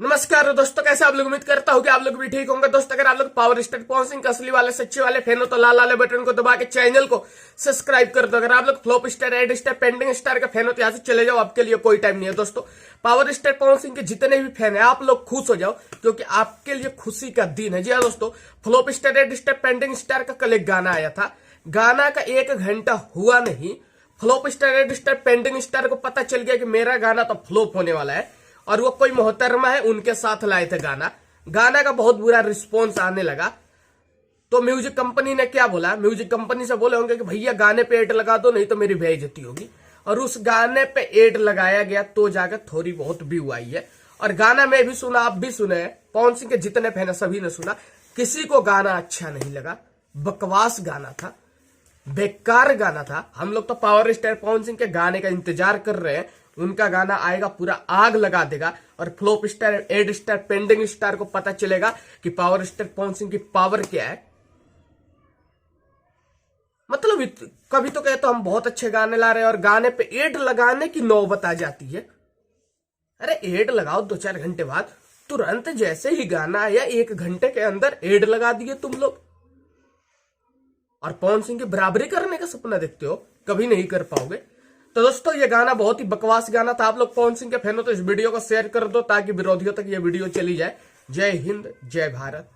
नमस्कार दोस्तों, कैसे आप लोग। उम्मीद करता हूँ कि आप लोग भी ठीक होंगे। दोस्तों, अगर आप लोग पावर स्टार पवन सिंह के असली वाले सच्चे वाले फैन हो तो लाल वाले बटन को दबा के चैनल को सब्सक्राइब कर दो। अगर आप लोग flop star, red star, pending star का फैन हो तो यहाँ से चले जाओ, आपके लिए कोई टाइम नहीं है। दोस्तों, पावर स्टार पवन सिंह के जितने भी फैन है आप लोग खुश हो जाओ, क्योंकि आपके लिए खुशी का दिन है। जी हाँ दोस्तों, flop star, red star, pending star का कल एक गाना आया था। गाना का 1 घंटा हुआ नहीं, flop star, red star, pending star को पता चल गया कि मेरा गाना तो फ्लॉप होने वाला है। और वो कोई मोहतरमा है, उनके साथ लाए थे गाना का बहुत बुरा रिस्पॉन्स आने लगा। तो म्यूजिक कंपनी ने क्या बोला, म्यूजिक कंपनी से बोले होंगे कि भैया गाने पे एड लगा दो, नहीं तो मेरी बेइज्जती होगी। और उस गाने पे एड लगाया गया तो जाकर थोड़ी बहुत व्यू आई है। और गाना मैं भी सुना, आप भी सुने, पवन सिंह के जितने फैन है सभी ने सुना। किसी को गाना अच्छा नहीं लगा, बकवास गाना था, बेकार गाना था। हम लोग तो पावर स्टार पवन सिंह के गाने का इंतजार कर रहे हैं, उनका गाना आएगा पूरा आग लगा देगा। और flop star, ad star, pending star को पता चलेगा कि पावर स्टार पवन सिंह की पावर क्या है। मतलब कभी तो कहते हम बहुत अच्छे गाने ला रहे हैं और गाने पे एड लगाने की नौबत आ जाती है। अरे एड लगाओ 2-4 घंटे बाद, तुरंत जैसे ही गाना आया 1 घंटे के अंदर एड लगा दिए तुम लोग। और पवन सिंह की बराबरी करने का सपना देखते हो, कभी नहीं कर पाओगे। तो दोस्तों, ये गाना बहुत ही बकवास गाना था। आप लोग पवन सिंह के फैन हो तो इस वीडियो को शेयर कर दो ताकि विरोधियों तक ये वीडियो चली जाए। जय हिंद, जय भारत।